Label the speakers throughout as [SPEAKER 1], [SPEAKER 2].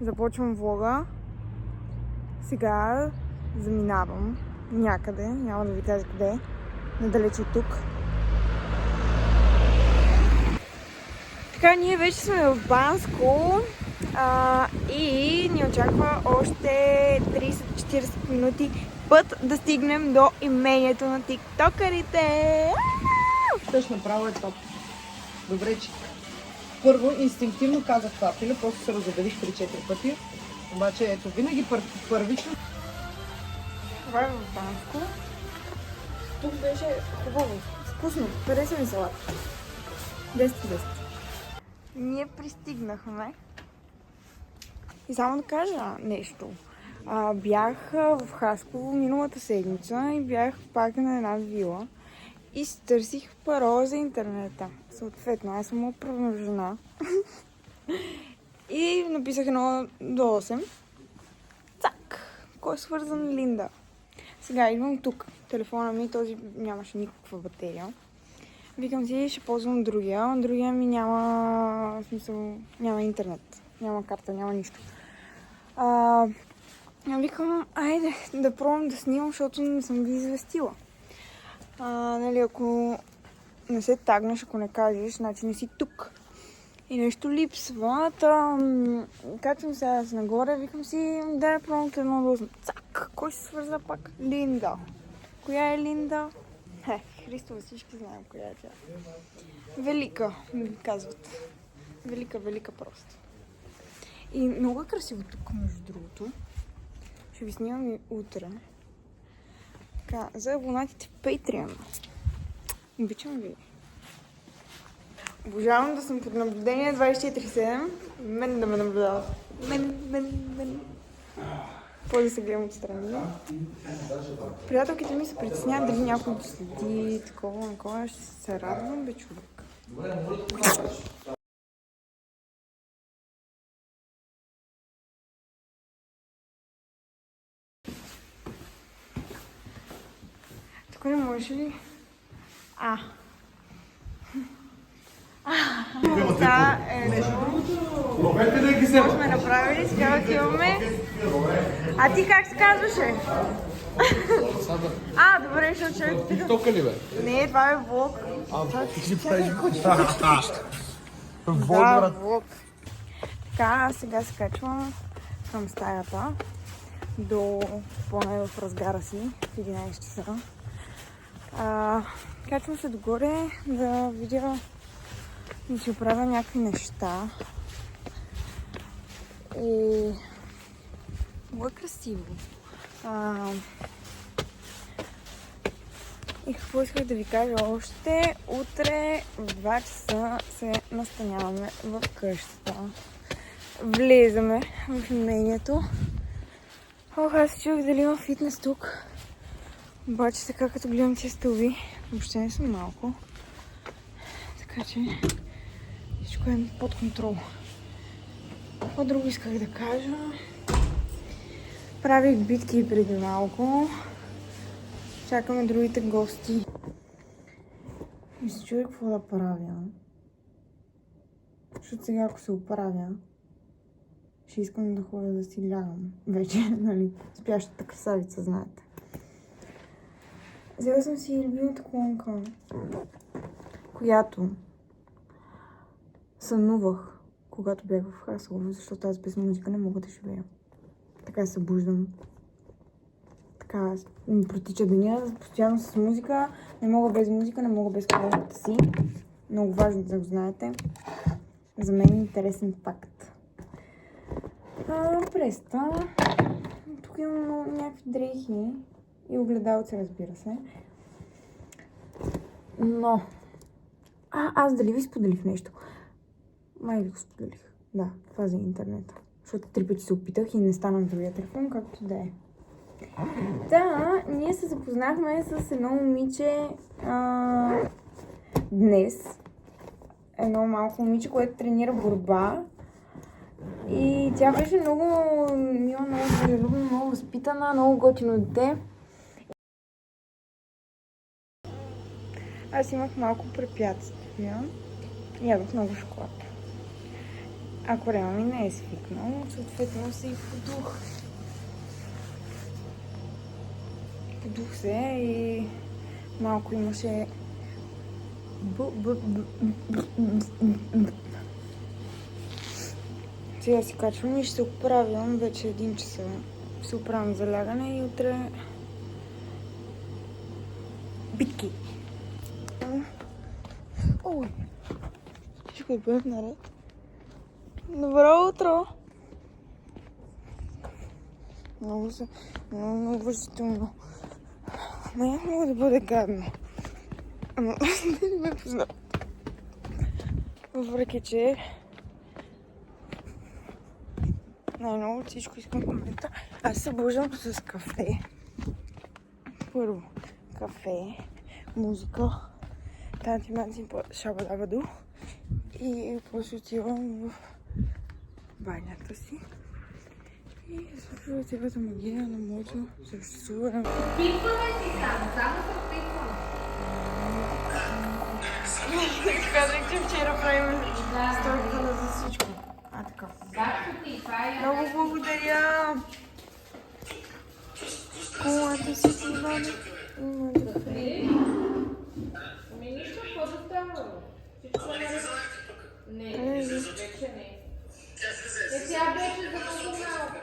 [SPEAKER 1] Започвам влога. Сега заминавам някъде, няма да ви кажа къде, недалече тук. Така, ние вече сме в Банско и ни очаква още 30-40 минути път да стигнем до имението на тиктокерите.
[SPEAKER 2] Тъж направо е топ. Добре, че първо инстинктивно казах това пиле, после се разобедих 3-4 пъти. Обаче ето, винаги първично.
[SPEAKER 1] Това е в Банско. Тук беше хубаво, вкусно, хареса ми салат. 10-10. Ние пристигнахме. И само да кажа нещо. Бях в Хасково миналата седмица и бях пак на една вила и търсих парола за интернета. Съответно, аз съм оправна жена. И написах 1 до 8. Цак! Кой е свързан? Линда. Сега идвам тук. Телефона ми, този нямаше никаква батерия. Викам си, ще ползвам другия. Другия ми няма, в смисъл, няма интернет. Няма карта, няма нищо. Викам, айде да пробвам да снимам, защото не съм ви известила. Нали, ако не се тагнеш, ако не кажеш, значи не си тук. И нещо липсва. Качвам се аз нагоре, викам си, да пробвам 1 до 8. Цак! Кой се свърза пак? Линда. Коя е Линда? Христова, всички знаем коя е тя. Велика, ми казват. Велика просто. И много е красиво тук, между другото. Ще ви снимам и утре. Така, за абонатите в Patreon. Обичам ви. Обожавам да съм под наблюдение 24/7. Мен да ме наблюдава. Мен. После се гледам отстрани. Приятелките ми се притесняват дали някой да следи такова. Ще се радвам, бе, човек. Тук не може ли? Това е какво сме направили, сега отиваме. А ти как се казваше? Добре, защото човек...
[SPEAKER 3] Тиктока ли бе?
[SPEAKER 1] Не, това е влог.
[SPEAKER 3] Ти си правиш
[SPEAKER 1] Влог. Така, сега се качвам към стаята до поне в разгара си, в 11 часа. Качвам се догоре да видя да си оправя някакви неща. И много е красиво. И какво исках да ви кажа още? Утре в 2 часа се настаняваме в къщата. Влизаме в имението. Аз се чух дали има фитнес тук. Обаче така като гледам тези стълби, въобще не съм малко. Така че всичко е под контрол. Какво друго исках да кажа? Правих битки преди малко. Чакаме другите гости. И се чуя какво да правя. Защото сега ако се оправя, ще искам да ходя да си лягам. Вече, нали? Спящата красавица, знаете. Взела съм си любимата колонка, която сънувах, когато бях в Хасково, защото аз без музика не мога да живея. Така се събуждам. Така ми протича деня, постоянно с музика. Не мога без музика, не мога без колонката си. Много важно да го знаете. За мен е интересен факт. Преста. Тук имам някакви дрехи и огледалци, разбира се. Но... аз дали ви споделих нещо? Май ви го споделих. Да, това за интернета. Защото 3 пъти се опитах и не стана на другия телефон, както да е. Ние се запознахме с едно момиче днес. Едно малко момиче, което тренира борба. И тя беше много мила, много дружелюбна, много възпитана, много готино дете. Аз имах малко препятствия. Ядох много шоколад. Ако Рема ми не е свикнал, съответно се и подух. Подух се и малко имаше сега си качвам и ще се оправям. Вече 1 часа се оправям за лягане и утре битки. Ой, всичко да бъде наред. Добро утро! Много уважително. Не мога да бъде гадно. Ама не ме познават. Въпреки, че най-много всичко искам в момента. Аз се събуждам с кафе. Първо кафе, музика, танци по шабадабаду и после отивам в банята си. И също цялата магия на моето съществуване.
[SPEAKER 3] Пипваме си само се пипваме.
[SPEAKER 1] Казах, че вчера правим сторията за всичко. Така.
[SPEAKER 3] Както ти, това е...
[SPEAKER 1] Много благодаря! Колата си вода. Има да храни.
[SPEAKER 3] Ами нищо, какво да става? Всичко е наред. Не, вече не. Тя беше за много малко.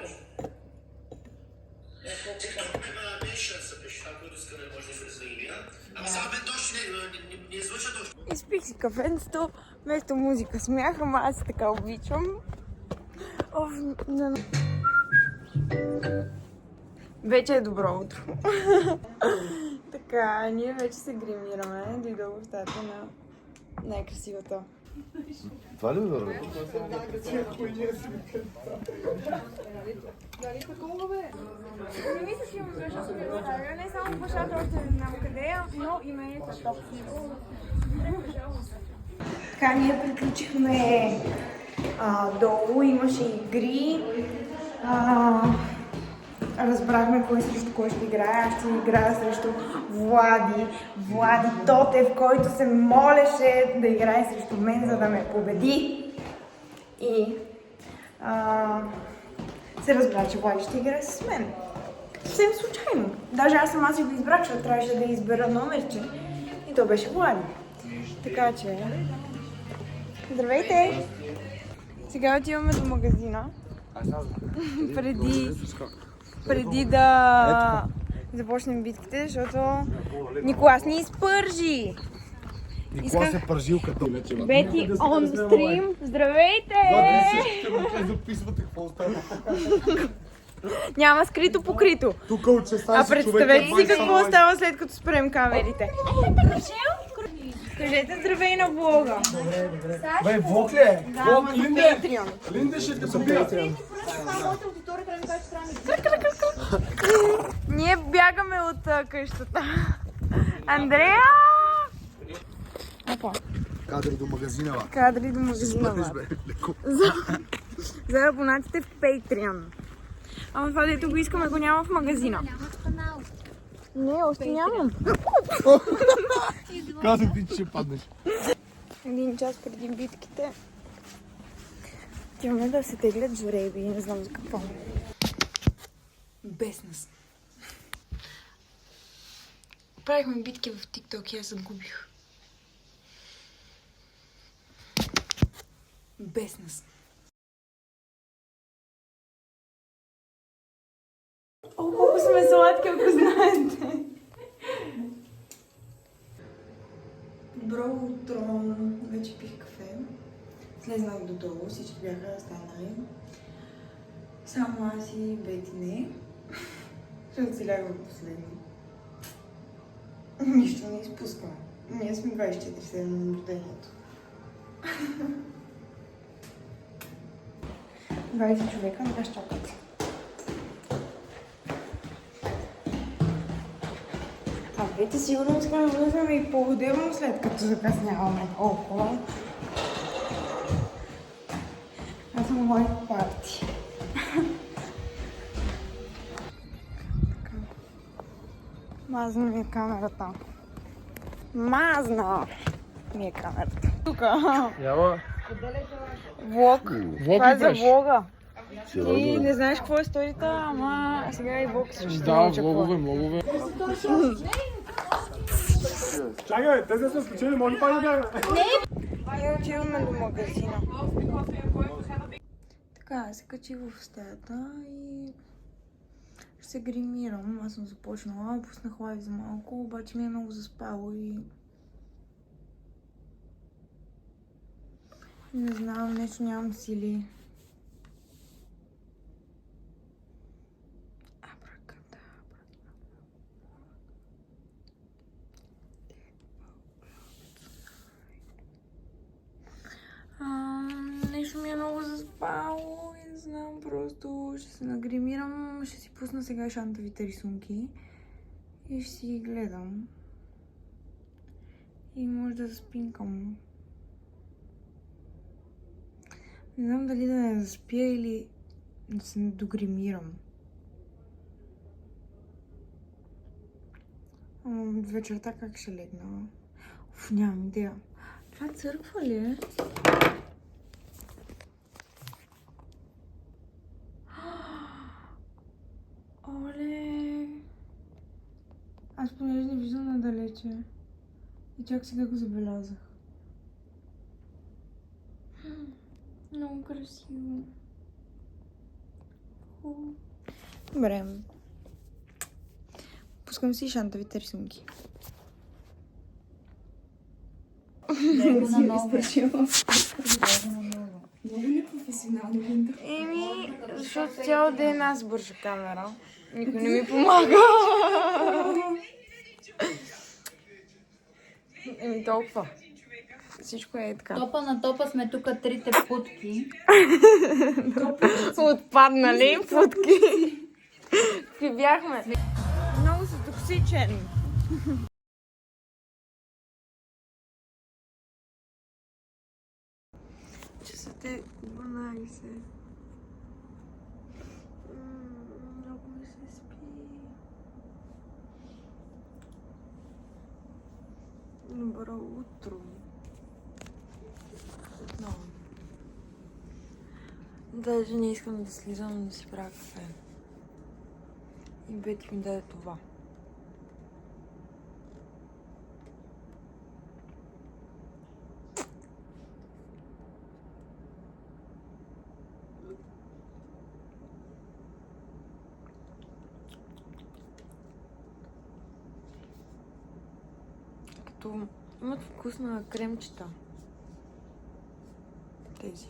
[SPEAKER 1] Изпих си кафенцето, вместо музика смях, ама аз така обичам. Вече е добро утро. Така, ние вече се гримираме. Дойдох в стаята на най-красивата.
[SPEAKER 4] Това ли е върна?
[SPEAKER 1] Не мисля, че имам защото ми оставя. Не само бащата още не знам къде е, но има и топ. Така, ние приключихме долу, имаше игри. Разбрахме кой срещу кой ще играе. Аз ще играя срещу Влади Тотев, който се молеше да играе срещу мен, за да ме победи. И се разбра, че Влади ще играе с мен. Съвсем случайно. Даже аз сама си го избрах, защото трябваше да избера номерче. И то беше Влади. Така че... Здравейте! Сега отиваме до магазина. Преди да започнем битките, защото Николас ни изпържи.
[SPEAKER 4] Николас е пържил като мече.
[SPEAKER 1] Бети on stream. Здравейте!
[SPEAKER 4] Записвате какво става.
[SPEAKER 1] Няма скрито покрито.
[SPEAKER 4] Тук от 16 човека.
[SPEAKER 1] А представете си какво става след като спрем камерите. Кажете здравей на влога.
[SPEAKER 4] Бе, влог ли е?
[SPEAKER 1] Да, ама на Patreon.
[SPEAKER 4] Линда ще те побия.
[SPEAKER 1] Ние бягаме от къщата. Андрея! Опа.
[SPEAKER 4] Кадри до магазина, ва.
[SPEAKER 1] Кадри до магазина, ва. За абонатите в Patreon. Ама това дето го искаме, го няма в магазина. Не, още нямам.
[SPEAKER 4] Казах ти, че ще паднеш.
[SPEAKER 1] 1 час преди битките отиваме да се теглят жреби, не знам за какво. Без нас. Правихме битки в TikTok и аз загубих. Без нас. О, колко сме сладки, ако знаете. Добро утро. Вече пих кафе. Слезнах додолу, всички бяха станали. Само аз и Бети не. Защото си лягам последно. Нищо не изпускаме. Ние сме 24/7 на рождението. 20 човека нас чакат. А Бети сигурно искаме да влезем и по-отделно след като закъсняваме. Охо. Аз съм лайф парти. Мазна ми е камерата. Мазна ми е камерата. Тука.
[SPEAKER 4] Ява.
[SPEAKER 1] Влог.
[SPEAKER 4] Влог
[SPEAKER 1] Това е
[SPEAKER 4] ли
[SPEAKER 1] за
[SPEAKER 4] правиш?
[SPEAKER 1] влога. Ти
[SPEAKER 4] Сериозно?
[SPEAKER 1] не знаеш какво е историята, ама сега и влог също ще
[SPEAKER 4] Да,
[SPEAKER 1] науча какво е.
[SPEAKER 4] влогове.
[SPEAKER 5] Чакай, те сме спечели, може пак да бягаме.
[SPEAKER 1] И отиваме до магазина. Така, се качих в стаята и ще се гримирам. Аз съм започнала, пуснах лайв за малко, обаче ми е много заспало и не знам, нещо нямам сили. Нещо ми е много заспало и не знам, просто ще се нагримирам, ще си пусна сега шантавите рисунки и ще си ги гледам. И може да заспинкам. Не знам дали да не заспя или да се догримирам. Ама вечерта как ще легна? Уф, нямам идея. Това църква ли е? Оле! Аз понеже не виждам надалече. И чак сега го забелязах. Много красиво. Добре. Пускам си шантавите рисунки. Еми, защото цял ден аз бърша камера. Никой не ми помага. Еми толкова. Всичко е така.
[SPEAKER 6] Топа на топа сме тук трите путки.
[SPEAKER 1] Отпаднали путки. Какви бяхме? Много са токсичен. Часът е 12. Много ми се спи. Добро утро. Отново. Даже не искам да слизам да си правя кафе. И Бети ми даде това. Като имат вкус на кремчета. Тези.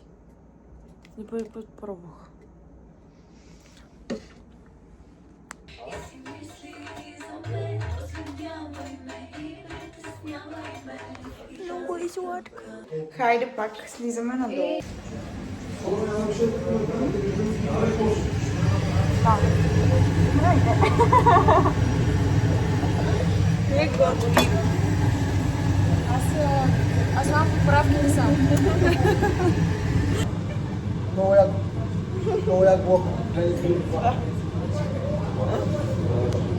[SPEAKER 1] За първи път пробвах. Много е сладка. Хайде пак, слизаме надолу. Не готови. Аз имам поправки само.
[SPEAKER 4] Много як блок.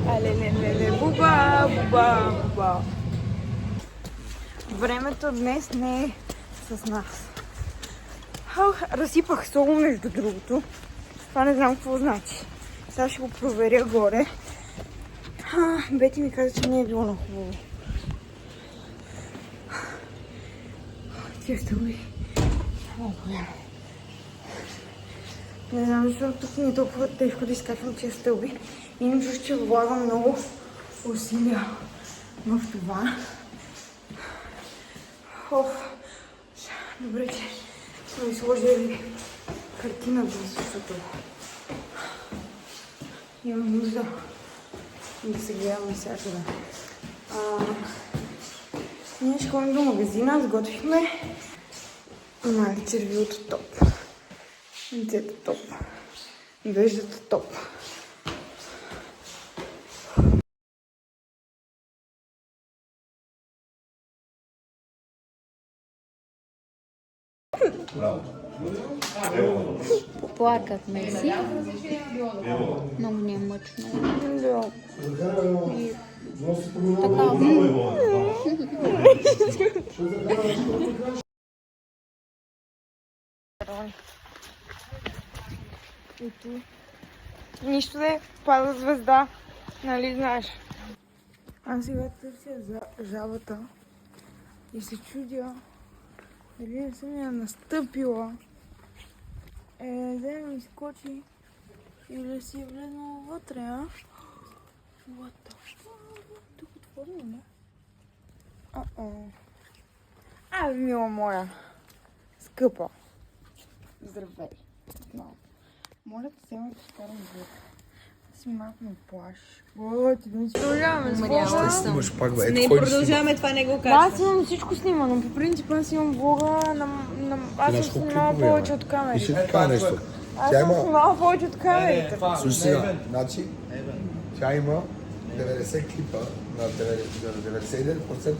[SPEAKER 1] Алелелеле, буба, буба, буба. Времето днес не е с нас. Разсипах соло, между другото. Това не знам какво значи. Сега ще го проверя горе. Бети ми каза, че не е било на хубаво. Тия стълби. Не знам, защото тук ми е толкова тежко да изкачвам тия стълби. И им чуш, че влагам много усилия в това. Добре, че сме сложили картината, защото имам нужда да се гледаме всякъде. Ние ще ходим до магазина, сготвихме червилото топ. Лицето топ. Веждата топ.
[SPEAKER 6] Плакахме си. Много ни е мъчно.
[SPEAKER 1] Да. Ай. И tu. Нищо не пада звезда, нали знаеш? Аз сега търся за жабата и се чудя дали не съм я настъпила. Да ми скочи или си е влезнала вътре, а? What the fuck? Тук отворено, не? Мила моя, скъпа. Здравей. Моля те, взема да скарам звук. Си малко ме плашиш. Ти да ми си продължаваме с влога.
[SPEAKER 4] Имаш пак, бе.
[SPEAKER 2] Не продължаваме, това не го кажа.
[SPEAKER 1] Аз имам всичко снимано. По принцип аз имам влога аз съм снимала повече от
[SPEAKER 4] И ще
[SPEAKER 1] камерите.
[SPEAKER 4] ти кажа нещо.
[SPEAKER 1] Аз
[SPEAKER 4] Тя
[SPEAKER 1] съм
[SPEAKER 4] има...
[SPEAKER 1] снимала повече от камерите.
[SPEAKER 4] Слушай сега, значи, тя има 90 клипа на 99%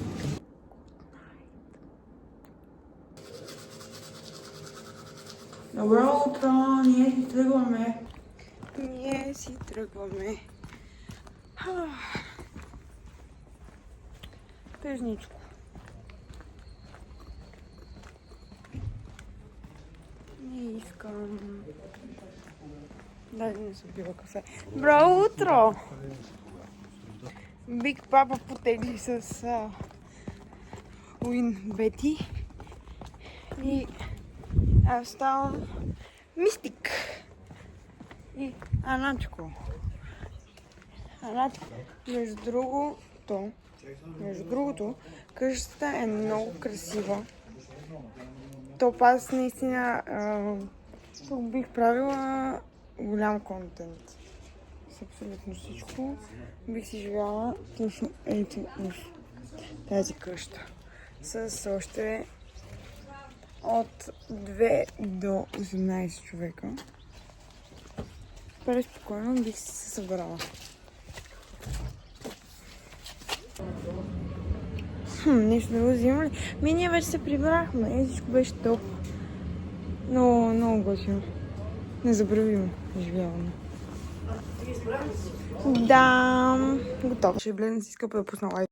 [SPEAKER 1] Добро утро, ние си тръгваме. Тъжничко. Не искам. Даже не съм пила кафе. Добро утро! Биг Папа потегли с Уин Бети. И аз ставам Мистик. И Аначко. Между другото, къщата е много красива. Аз наистина тук бих правила голям контент. С абсолютно всичко. Бих си живяла точно ето в тази къща. С още от 2 до 18 човека. Преспокойно бих си се събрала. Нещо друго взимам ли? Ние вече се прибрахме и всичко беше топ. Но много готино. Незабравимо изживяване. Да, готово. Ще влезем си скъпо да пусна лайк.